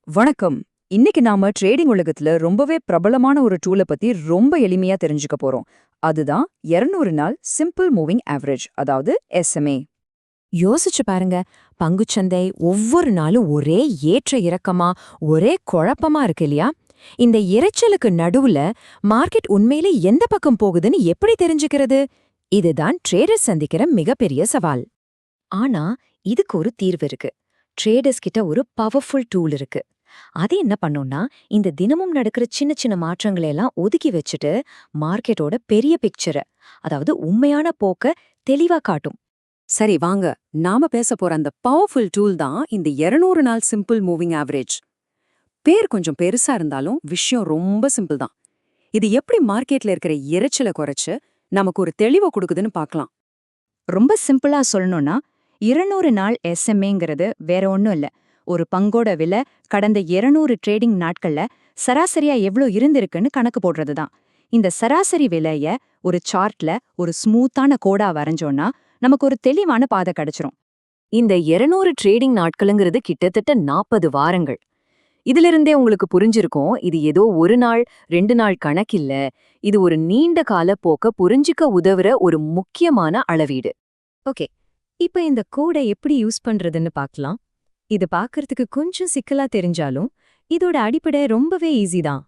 வணக்கம். இன்னைக்கு நாம ட்ரேடிங் உலகத்துல ரொம்பவே பிரபலமான ஒரு டூல பத்தி ரொம்ப எளிமையா தெரிஞ்சுக்க போறோம். அதுதான் 200 நாள் சிம்பிள் மூவிங் ஆவரேஜ், அதாவது SMA. யோசிச்சு பாருங்க. பங்குச்சந்தை ஒவ்வொரு நாளும் ஒரே ஏற்ற இறக்கமா, ஒரே குழப்பமா இருக்கு இல்லையா? இந்த இரைச்சலுக்கு நடுவுல மார்க்கெட் உண்மையிலே எந்த பக்கம் போகுதுன்னு எப்படி தெரிஞ்சுக்கிறது? இதுதான் ட்ரேடர்ஸ் சந்திக்கிற மிகப்பெரிய சவால். ஆனா இதுக்கு ஒரு தீர்வு இருக்கு. ட்ரேடர்ஸ் கிட்ட ஒரு பவர்ஃபுல் டூல் இருக்கு. அது என்ன பண்ணும்னா, இந்த தினமும் நடக்கிற சின்ன சின்ன மாற்றங்களை எல்லாம் ஒதுக்கி வச்சுட்டு மார்க்கெட்டோட பெரிய பிக்சரை, அதாவது உண்மையான போக்க தெளிவா காட்டும். சரி வாங்க, நாம பேச போற அந்த பவர்ஃபுல் டூல் தான் இந்த 200 நாள் சிம்பிள் மூவிங் ஆவரேஜ். பேர் கொஞ்சம் பெருசா இருந்தாலும் விஷயம் ரொம்ப சிம்பிள் தான். இது எப்படி மார்க்கெட்ல இருக்கிற இரைச்சலை குறைச்சு நமக்கு ஒரு தெளிவை கொடுக்குதுன்னு பார்க்கலாம். ரொம்ப சிம்பிளா சொல்லணும்னா, 200 நாள் SMAங்கிறது வேற ஒன்றும் இல்ல. ஒரு பங்கோட விலை கடந்த 200 ட்ரேடிங் நாட்கள்ல சராசரியா எவ்ளோ இருந்திருக்குன்னு கணக்கு போடுறது தான். இந்த சராசரி விலைய ஒரு சார்ட்ல ஒரு ஸ்மூத்தான கோடா வரைஞ்சோம்னா நமக்கு ஒரு தெளிவான பாதை கிடைச்சிரும். இந்த 200 ட்ரேடிங் நாட்களுங்கிறது கிட்டத்தட்ட 40 வாரங்கள். இதிலிருந்தே உங்களுக்கு புரிஞ்சிருக்கும், இது ஏதோ ஒரு நாள் 2 நாள் கணக்கில்ல. இது ஒரு நீண்ட கால போக்க புரிஞ்சுக்க உதவுற ஒரு முக்கியமான அளவீடு. ஓகே, இப்ப இந்த கோடை எப்படி யூஸ் பண்றதுன்னு பார்க்கலாம். இது பார்க்கறதுக்கு கொஞ்சம் சிக்கலா தெரிஞ்சாலும் இதோட அடிப்படை ரொம்பவே ஈஸி தான்.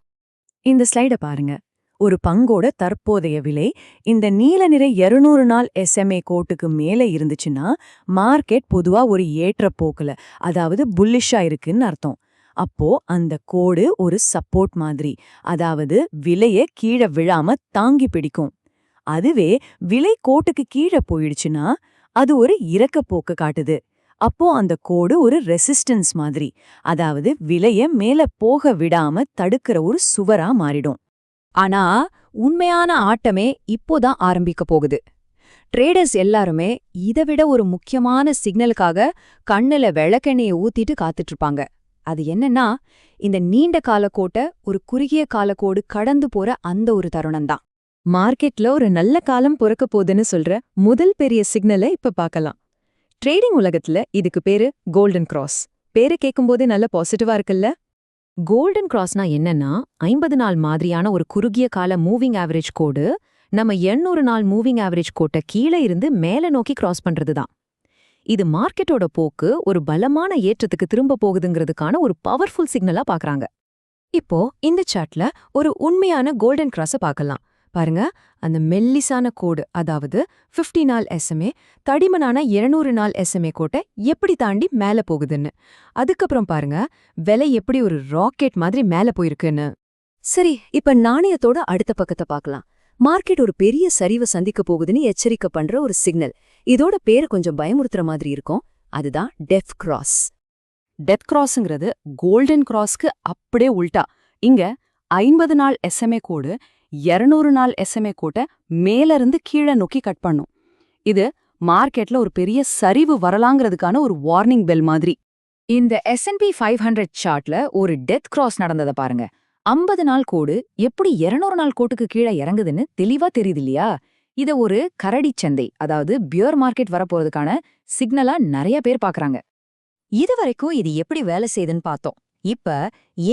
இந்த ஸ்லைட பாருங்க. ஒரு பங்கோட தற்போதைய விலை இந்த நீல நிற 200 நாள் SMA கோட்டுக்கு மேல இருந்துச்சுன்னா மார்க்கெட் பொதுவா ஒரு ஏற்ற போக்குல, அதாவது புல்லிஷா இருக்குன்னு அர்த்தம். அப்போ அந்த கோடு ஒரு சப்போர்ட் மாதிரி, அதாவது விலைய கீழே விழாம தாங்கி பிடிக்கும். அதுவே விலை கோட்டுக்கு கீழே போயிடுச்சுன்னா அது ஒரு இறக்க போக்கு காட்டுது. அப்போ அந்த கோடு ஒரு ரெசிஸ்டன்ஸ் மாதிரி, அதாவது விலைய மேல போக விடாம தடுக்கிற ஒரு சுவரா மாறிடும். ஆனா உண்மையான ஆட்டமே இப்போதான் ஆரம்பிக்க போகுது. ட்ரேடர்ஸ் எல்லாருமே இதை விட ஒரு முக்கியமான சிக்னலுக்காக கண்ணுல விளக்கெண்ணெயை ஊத்திட்டு காத்துட்டு இருப்பாங்க. அது என்னன்னா, இந்த நீண்ட காலக்கோட்டை ஒரு குறுகிய காலக்கோடு கடந்து போற அந்த ஒரு தருணம்தான். மார்க்கெட்ல ஒரு நல்ல காலம் பிறக்க போகுதுன்னு சொல்ற முதல் பெரிய சிக்னலை இப்ப பார்க்கலாம். ட்ரேடிங் உலகத்துல இதுக்கு பேரு கோல்டன் கிராஸ். பேரு கேட்கும்போதே நல்ல பாசிட்டிவா இருக்குல்ல? கோல்டன் கிராஸ்னா என்னன்னா, 50 நாள் மாதிரியான ஒரு குறுகிய கால மூவிங் ஆவரேஜ் கோடு நம்ம 800 நாள் மூவிங் ஆவரேஜ் கோட்டை கீழே இருந்து மேல நோக்கி கிராஸ் பண்றதுதான். இது மார்க்கெட்டோட போக்கு ஒரு பலமான ஏற்றத்துக்கு திரும்ப போகுதுங்கிறதுக்கான ஒரு பவர்ஃபுல் சிக்னலா பாக்குறாங்க. இப்போ இந்த சார்ட்ல ஒரு உண்மையான கோல்டன் கிராஸ பார்க்கலாம். பாருங்க, அந்த மெல்லிசான கோடு, அதாவது 50 நாள் SMA தடிமனான 200 நாள் SMA கோட்டை எப்படி தாண்டி மேல போகுதுன்னு. அதுக்கப்புறம் பாருங்க, விலை எப்படி ஒரு ராக்கெட் மாதிரி மேல போயிருக்குன்னு. சரி, இப்ப நாணயத்தோட அடுத்த பக்கத்தை பார்க்கலாம். மார்க்கெட் ஒரு பெரிய சரிவை சந்திக்க போகுதுன்னு எச்சரிக்கை பண்ற ஒரு சிக்னல். இதோட பேரு கொஞ்சம் பயமுறுத்துற மாதிரி இருக்கும். அதுதான் டெத் கிராஸ். டெத் கிராஸ்ங்கிறது கோல்டன் கிராஸ்க்கு அப்படியே உல்டா. இங்க 50 நாள் SMA கோடு 200 நாள் SMA கோட்டை மேல இருந்து கீழே நோக்கி கட் பண்ணும். இது மார்க்கெட்ல ஒரு பெரிய சரிவு வரலாங்கிறதுக்கான ஒரு வார்னிங் பெல் மாதிரி. இந்த S&P 500 சார்ட்ல ஒரு டெத் கிராஸ் நடந்தத பாருங்க. 50 நாள் கோடு எப்படி 200 நாள் கோட்டுக்கு கீழே இறங்குதுன்னு தெளிவா தெரியுது இல்லையா? இத ஒரு கரடி சந்தை, அதாவது பியர் மார்க்கெட் வரப்போறதுக்கான சிக்னலா நிறைய பேர் பாக்குறாங்க. இதுவரைக்கும் இது எப்படி வேலை செய்யுதுன்னு பார்த்தோம். இப்ப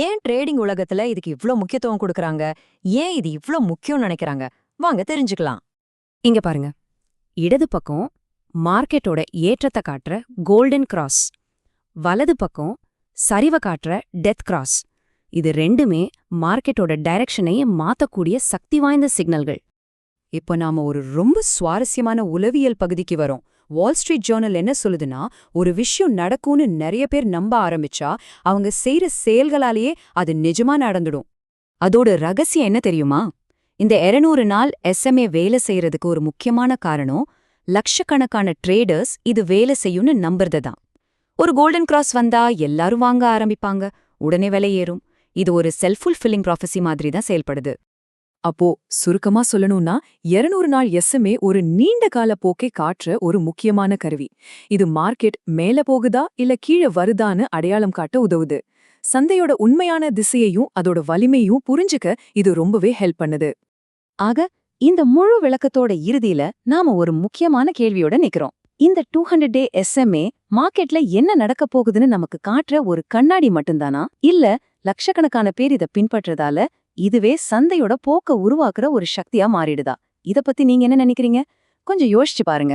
ஏன் ட்ரேடிங் உலகத்துல இதுக்கு இவ்ளோ முக்கியத்துவம் கொடுக்கறாங்க, ஏன் இது இவ்ளோ முக்கியம்னு நினைக்கிறாங்க, வாங்க தெரிஞ்சுக்கலாம். இங்க பாருங்க, இடது பக்கம் மார்க்கெட்டோட ஏற்றத்தை காட்டுற கோல்டன் கிராஸ், வலது பக்கம் சரிவை காட்டுற டெத் கிராஸ். இது ரெண்டுமே மார்க்கெட்டோட டைரக்ஷனையே மாத்தக்கூடிய சக்தி வாய்ந்த சிக்னல்கள். இப்போ நாம ஒரு ரொம்ப சுவாரஸ்யமான உளவியல் பகுதிக்கு வரோம். வால் ஸ்ட்ரீட் ஜர்னல் என்ன சொல்லுதுன்னா, ஒரு விஷயம் நடக்கும்னு நிறைய பேர் நம்ப ஆரம்பிச்சா அவங்க செய்யற செயல்களாலேயே அது நிஜமா நடந்துடும். அதோட ரகசியம் என்ன தெரியுமா? இந்த 200 நாள் SMA வேலை செய்யறதுக்கு ஒரு முக்கியமான காரணம், லட்சக்கணக்கான ட்ரேடர்ஸ் இது வேலை செய்யும்னு நம்புறதுதான். ஒரு கோல்டன் கிராஸ் வந்தா எல்லாரும் வாங்க ஆரம்பிப்பாங்க, உடனே விலை ஏறும். இது ஒரு செல்ஃப் ஃபுல்ஃபில்லிங் ப்ராஃபஸி மாதிரி தான் செயல்படுது. அப்போ சுருக்கமா சொல்லணும்னா 200 நாள் SMA ஒரு நீண்ட கால போக்கை காட்டுற ஒரு முக்கியமான கருவி. இது மார்க்கெட் மேல போகுதா இல்ல கீழே வருதான்னு அடையாளம் காட்ட உதவுது. சந்தையோட உண்மையான திசையையும் அதோட வலிமையும் புரிஞ்சுக்க இது ரொம்பவே ஹெல்ப் பண்ணுது. ஆக இந்த முழு விளக்கத்தோட இறுதியில நாம ஒரு முக்கியமான கேள்வியோட நிக்கிறோம். இந்த 200 டே SMA மார்க்கெட்ல என்ன நடக்க போகுதுன்னு நமக்கு காட்டுற ஒரு கண்ணாடி மட்டும்தானா, இல்ல லட்சக்கணக்கான பேர் இத பின்பற்றதால இதுவே சந்தையோட போக்க உருவாக்குற ஒரு சக்தியா மாறிடுதா? இத பத்தி நீங்க என்ன நினைக்கிறீங்க? கொஞ்சம் யோசிச்சு பாருங்க.